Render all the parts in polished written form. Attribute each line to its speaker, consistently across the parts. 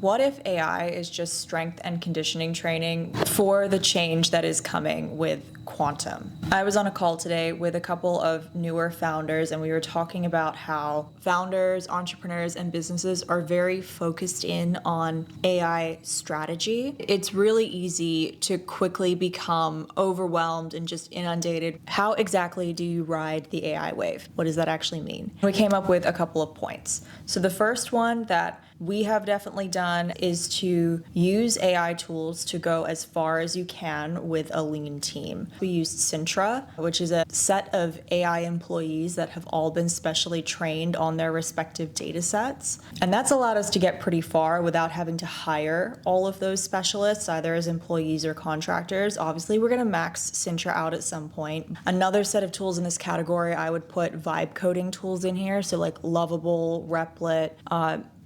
Speaker 1: What if AI is just strength and conditioning training for the change that is coming with quantum? I was on a call today with a couple of newer founders, and we were talking about how founders, entrepreneurs, and businesses are very focused in on AI strategy. It's really easy to quickly become overwhelmed and just inundated. How exactly do you ride the AI wave? What does that actually mean? We came up with a couple of points. So the first one that we have definitely done is to use AI tools to go as far as you can with a lean team. We used Cintra, which is a set of AI employees that have all been specially trained on their respective data sets. And that's allowed us to get pretty far without having to hire all of those specialists, either as employees or contractors. Obviously, we're going to max Cintra out at some point. Another set of tools in this category, I would put vibe coding tools in here. So like Lovable, Replit,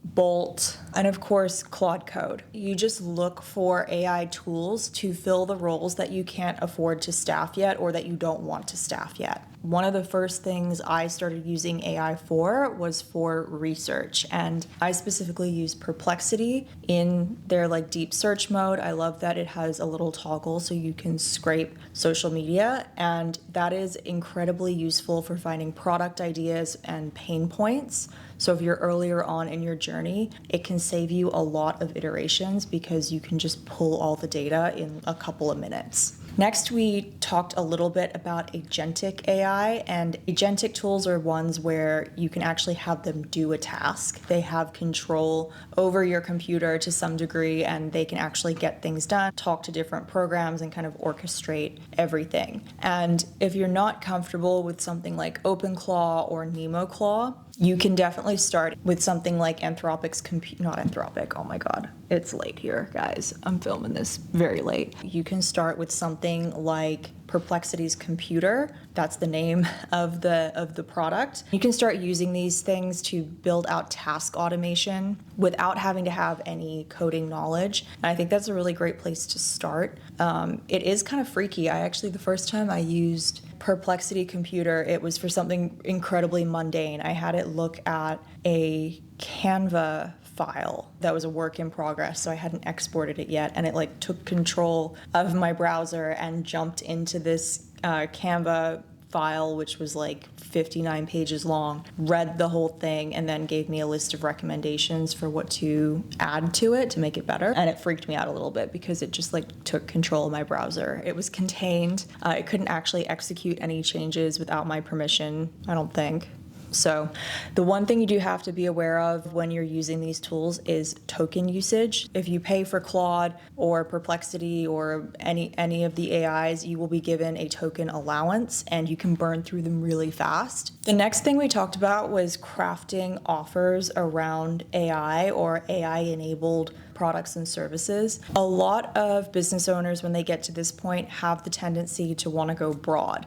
Speaker 1: Bolt, and of course, Claude Code. You just look for AI tools to fill the roles that you can't afford to staff yet or that you don't want to staff yet. One of the first things I started using AI for was for research, and I specifically use Perplexity in their deep search mode. I love that it has a little toggle so you can scrape social media, and that is incredibly useful for finding product ideas and pain points. So if you're earlier on in your journey, it can save you a lot of iterations because you can just pull all the data in a couple of minutes. Next, we talked a little bit about agentic AI, and agentic tools are ones where you can actually have them do a task. They have control over your computer to some degree, and they can actually get things done, talk to different programs, and kind of orchestrate everything. And if you're not comfortable with something like OpenClaw or NemoClaw, you can definitely start with something like Anthropic's not Anthropic, oh my God, it's late here, guys. I'm filming this very late. You can start with something like Perplexity's Computer. That's the name of the product. You can start using these things to build out task automation without having to have any coding knowledge. And I think that's a really great place to start. It is kind of freaky. The first time I used Perplexity Computer, it was for something incredibly mundane. I had it look at a Canva file that was a work in progress, so I hadn't exported it yet, and it took control of my browser and jumped into this Canva file, which was 59 pages long, read the whole thing, and then gave me a list of recommendations for what to add to it to make it better. And it freaked me out a little bit because it just took control of my browser. It was contained. It couldn't actually execute any changes without my permission, I don't think. So the one thing you do have to be aware of when you're using these tools is token usage. If you pay for Claude or Perplexity or any of the AIs, you will be given a token allowance and you can burn through them really fast. The next thing we talked about was crafting offers around AI or AI-enabled products and services. A lot of business owners, when they get to this point, have the tendency to want to go broad.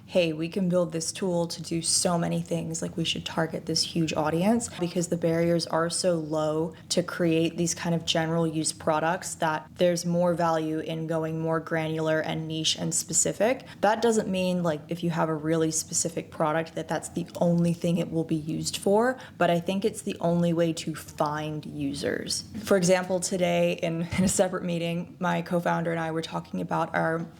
Speaker 1: Hey, we can build this tool to do so many things, we should target this huge audience, because the barriers are so low to create these kind of general use products that there's more value in going more granular and niche and specific. That doesn't mean if you have a really specific product that's the only thing it will be used for, but I think it's the only way to find users. For example, today in a separate meeting, my co-founder and I were talking about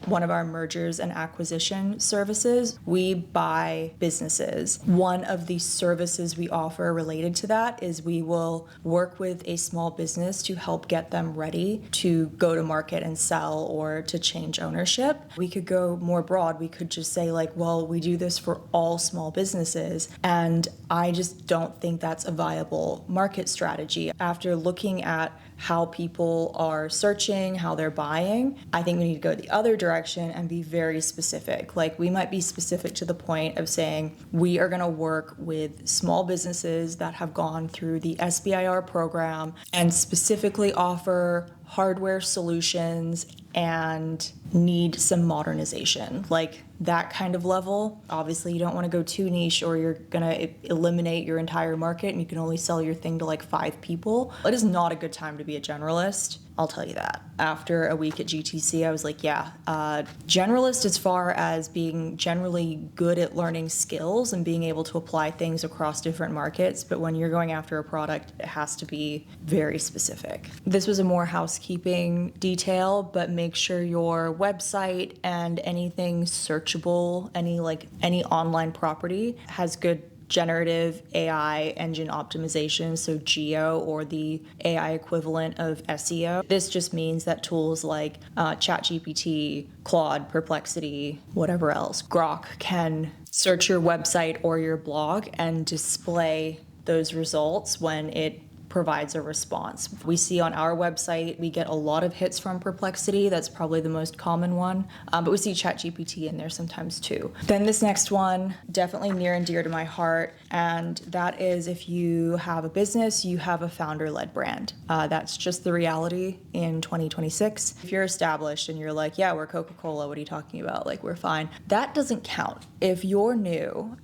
Speaker 1: one of our mergers and acquisition services. We buy businesses. One of the services we offer related to that is we will work with a small business to help get them ready to go to market and sell or to change ownership. We could go more broad. We could just say we do this for all small businesses, and I just don't think that's a viable market strategy. After looking at how people are searching, how they're buying, I think we need to go the other direction and be very specific. We might be specific to the point of saying we are going to work with small businesses that have gone through the SBIR program and specifically offer hardware solutions and need some modernization. Like that kind of level. Obviously, you don't want to go too niche or you're going to eliminate your entire market and you can only sell your thing to like 5 people. It is not a good time to be a generalist. I'll tell you that. After a week at GTC, I was like, yeah, generalist as far as being generally good at learning skills and being able to apply things across different markets. But when you're going after a product, it has to be very specific. This was a more housekeeping detail, but make sure your website and anything searchable, any online property has good generative AI engine optimization, so GEO, or the AI equivalent of SEO. This just means that tools like ChatGPT, Claude, Perplexity, whatever else, Grok can search your website or your blog and display those results when it provides a response. We see on our website, we get a lot of hits from Perplexity. That's probably the most common one, but we see ChatGPT in there sometimes too. Then this next one, definitely near and dear to my heart, and that is if you have a business, you have a founder-led brand. That's just the reality in 2026. If you're established and you're like, yeah, we're Coca-Cola, what are you talking about? Like, we're fine. That doesn't count. If you're new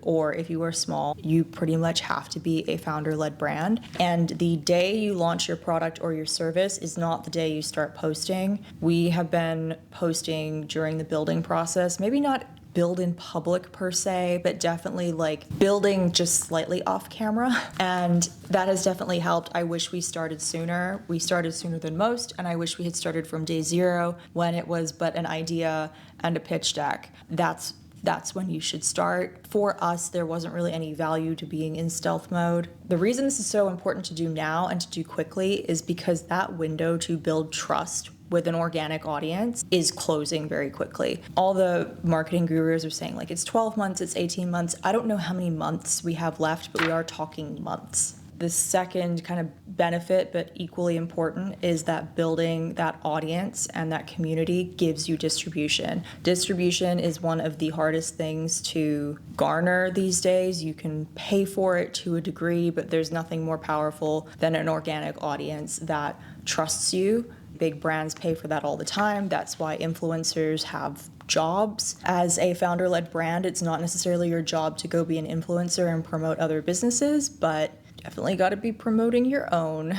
Speaker 1: or if you are small, you pretty much have to be a founder-led brand. And the day you launch your product or your service is not the day you start posting. We have been posting during the building process, maybe not build in public per se, but definitely like building just slightly off camera. And that has definitely helped. I wish we started sooner. We started sooner than most, and I wish we had started from day 0 when it was but an idea and a pitch deck. That's when you should start. For us, there wasn't really any value to being in stealth mode. The reason this is so important to do now and to do quickly is because that window to build trust with an organic audience is closing very quickly. All the marketing gurus are saying like it's 12 months, it's 18 months. I don't know how many months we have left, but we are talking months. The second kind of benefit, but equally important, is that building that audience and that community gives you distribution. Distribution is one of the hardest things to garner these days. You can pay for it to a degree, but there's nothing more powerful than an organic audience that trusts you. Big brands pay for that all the time. That's why influencers have jobs. As a founder-led brand, it's not necessarily your job to go be an influencer and promote other businesses, but definitely got to be promoting your own.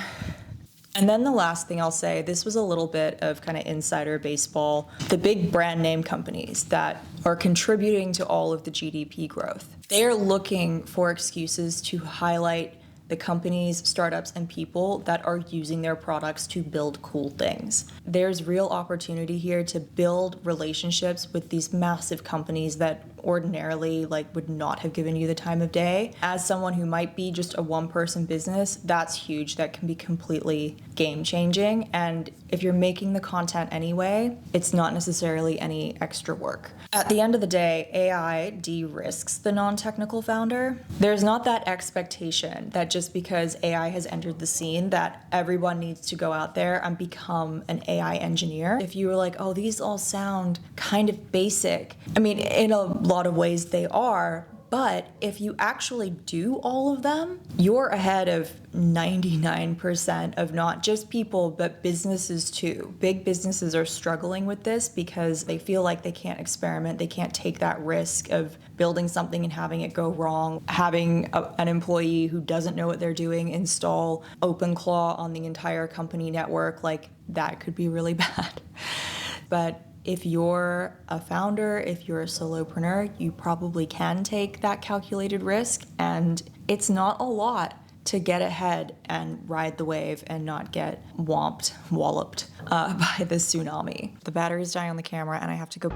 Speaker 1: And then the last thing I'll say, this was a little bit of kind of insider baseball. The big brand name companies that are contributing to all of the GDP growth, they are looking for excuses to highlight the companies, startups, and people that are using their products to build cool things. There's real opportunity here to build relationships with these massive companies that ordinarily would not have given you the time of day. As someone who might be just a one-person business, that's huge. That can be completely game-changing. And if you're making the content anyway, it's not necessarily any extra work. At the end of the day, AI de-risks the non-technical founder. There's not that expectation that just because AI has entered the scene that everyone needs to go out there and become an AI engineer. If you were like, oh, these all sound kind of basic. I mean, in a lot of ways they are, but if you actually do all of them, you're ahead of 99% of not just people, but businesses too. Big businesses are struggling with this because they feel like they can't experiment, they can't take that risk of building something and having it go wrong, having an employee who doesn't know what they're doing install OpenClaw on the entire company network, that could be really bad. But if you're a founder, if you're a solopreneur, you probably can take that calculated risk, and it's not a lot to get ahead and ride the wave and not get walloped by the tsunami. The battery's dying on the camera and I have to go